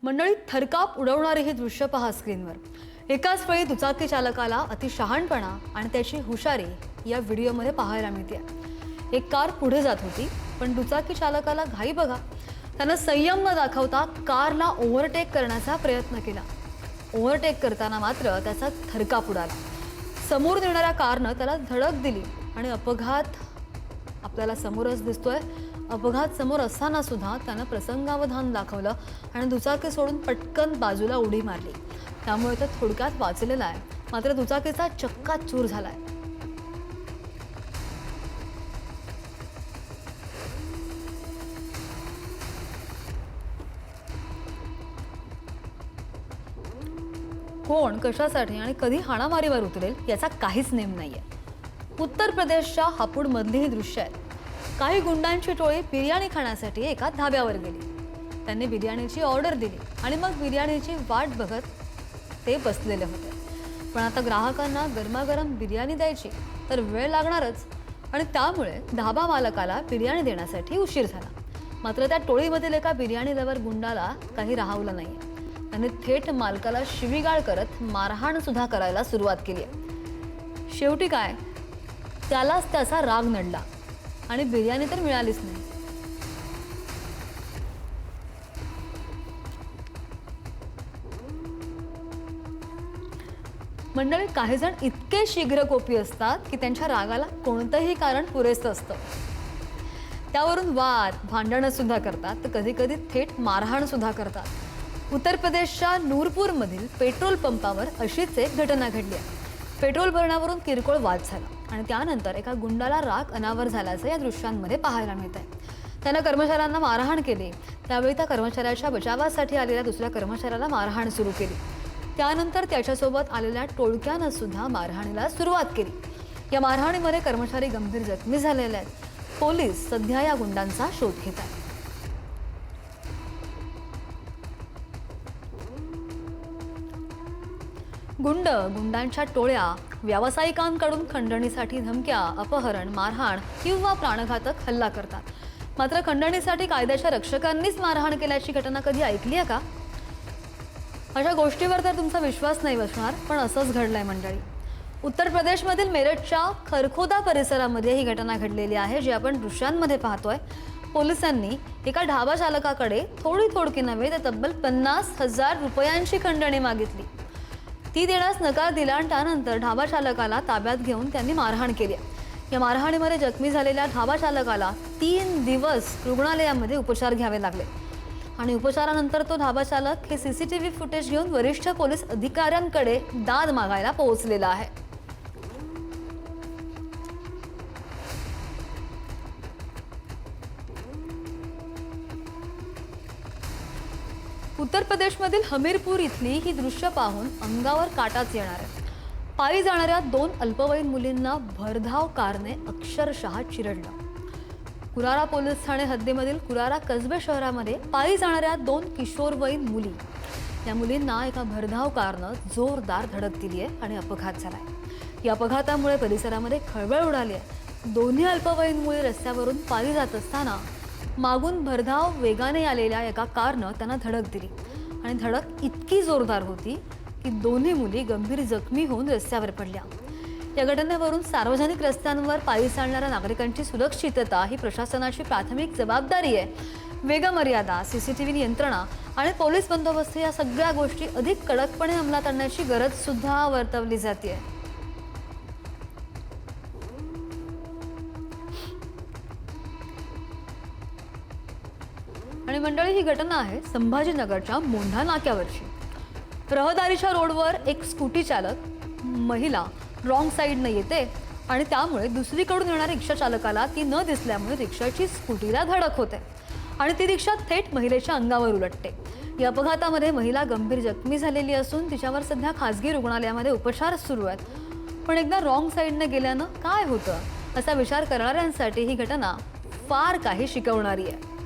मंडळी, थरकाप उडवणारे हे दृश्य पहा स्क्रीनवर. एकाच वेळी दुचाकी चालकाला अतिशहाणपणा आणि त्याची हुशारी या व्हिडिओमध्ये पाहायला मिळते. एक कार पुढे जात होती, पण दुचाकी चालकाला घाई बघा. त्यानं संयम न दाखवता कारला ओव्हरटेक करण्याचा प्रयत्न केला. ओव्हरटेक करताना मात्र त्याचा थरकाप उडाला. समोर येणाऱ्या कारनं त्याला धडक दिली आणि अपघात आपल्याला समोरच दिसतोय. अपघात समोर असताना सुद्धा त्यानं प्रसंगावधान दाखवलं आणि दुचाकी सोडून पटकन बाजूला उडी मारली. त्यामुळे तो थोडक्यात वाचलेला आहे, मात्र दुचाकीचा चक्काचूर झालाय. कोण, कशासाठी आणि कधी हाणामारीवर उतरेल याचा काहीच नेम नाहीये. उत्तर प्रदेशच्या हापूडमधली ही दृश्य आहेत. काही गुंडांची टोळी बिर्याणी खाण्यासाठी एका धाब्यावर गेली. त्यांनी बिर्याणीची ऑर्डर दिली आणि मग बिर्याणीची वाट बघत ते बसलेले होते. पण आता ग्राहकांना गरमागरम बिर्याणी द्यायची तर वेळ लागणारच आणि त्यामुळे धाबा मालकाला बिर्याणी देण्यासाठी उशीर झाला. मात्र त्या टोळीमधील एका बिर्याणी लवर गुंडाला काही राहवलं नाही. त्याने थेट मालकाला शिवीगाळ करत मारहाण सुद्धा करायला सुरुवात केली. शेवटी काय, त्यालाच त्याचा राग नडला आणि बिर्याणी तर मिळालीच नाही. मंडळी, काही जण इतके शीघ्रकोपी असतात की त्यांच्या रागाला कोणतंही कारण पुरेसं असतं. त्यावरून वाद भांडणं सुद्धा करतात, तर कधी कधी थेट मारहाण सुद्धा करतात. उत्तर प्रदेशच्या नूरपूरमधील पेट्रोल पंपावर अशीच एक घटना घडली आहे. पेट्रोल भरण्यावरून किरकोळ वाद झाला आणि त्यानंतर एका गुंडाला राग अनावर झाल्याचं या दृश्यांमध्ये पाहायला मिळत आहे. त्यानं कर्मचाऱ्यांना मारहाण केली. त्यावेळी त्या कर्मचाऱ्याच्या बचावासाठी आलेल्या दुसऱ्या कर्मचाऱ्याला मारहाण सुरू केली. त्यानंतर त्याच्यासोबत आलेल्या टोळक्यानं सुद्धा मारहाणीला सुरुवात केली. या मारहाणीमध्ये कर्मचारी गंभीर जखमी झालेले आहेत. पोलीस सध्या या गुंडांचा शोध घेत आहेत. गुंडांच्या टोळ्या व्यावसायिकांकडून खंडणीसाठी धमक्या, अपहरण, मारहाण किंवा प्राणघातक हल्ला करतात. मात्र खंडणीसाठी कायद्याच्या रक्षकांनीच मारहाण केल्याची घटना कधी ऐकली आहे का? अशा गोष्टीवर तर तुमचा विश्वास नाही बसणार, पण असंच घडलंय मंडळी. उत्तर प्रदेशमधील मेरठच्या खरखोदा परिसरामध्ये ही घटना घडलेली आहे, जी आपण दृश्यांमध्ये पाहतोय. पोलिसांनी एका ढाबा चालकाकडे थोडी नव्हे तर तब्बल 50,000 रुपयांची खंडणी मागितली. ती देण्यास नकार दिला आणि त्यानंतर ढाबा चालकाला ताब्यात घेऊन त्यांनी मारहाण केली. या मारहाणीमध्ये जखमी झालेल्या ढाबा चालकाला 3 दिवस रुग्णालयामध्ये उपचार घ्यावे लागले आणि उपचारानंतर तो ढाबा चालक हे CCTV फुटेज घेऊन वरिष्ठ पोलीस अधिकाऱ्यांकडे दाद मागायला पोहोचलेला आहे. उत्तर प्रदेशमधील हमीरपूर इथली ही दृश्य पाहून अंगावर काटाच येणार आहे. पायी जाणाऱ्या 2 अल्पवयीन मुलींना भरधाव कारने अक्षरशः चिरडलं. कुरारा पोलीस ठाणे हद्दीमधील कुरारा कसबे शहरामध्ये पायी जाणाऱ्या 2 किशोरवयीन मुली, या मुलींना एका भरधाव कारनं जोरदार धडक दिली आहे आणि अपघात झालाय. या अपघातामुळे परिसरामध्ये खळबळ उडाली आहे. दोन्ही अल्पवयीन मुली रस्त्यावरून पायी जात असताना मागून भरधाव वेगाने आलेल्या एका कारनं त्यांना धडक दिली आणि धडक इतकी जोरदार होती की दोन्ही मुली गंभीर जखमी होऊन रस्त्यावर पडल्या. या घटनेवरून सार्वजनिक रस्त्यांवर पायी चालणाऱ्या नागरिकांची सुरक्षितता ही प्रशासनाची प्राथमिक जबाबदारी आहे. वेगमर्यादा, CCTV यंत्रणा आणि पोलीस बंदोबस्त या सगळ्या गोष्टी अधिक कडकपणे अंमलात आणण्याची गरज सुद्धा वर्तवली जाते. आणि मंडळी, ही घटना आहे संभाजीनगरच्या मोंढा नाक्यावरची. रहदारीच्या रोडवर एक स्कूटी चालक महिला रॉंग साईडने येते आणि त्यामुळे दुसरीकडून येणाऱ्या रिक्षा चालकाला ती न दिसल्यामुळे रिक्षाची स्कूटीला धडक होते आणि ती रिक्षा थेट महिलेच्या अंगावर उलटते. या अपघातामध्ये महिला गंभीर जखमी झालेली असून तिच्यावर सध्या खासगी रुग्णालयामध्ये उपचार सुरू आहेत. पण एकदा रॉंग साईडने गेल्यानं काय होतं असा विचार करणाऱ्यांसाठी ही घटना फार काही शिकवणारी आहे.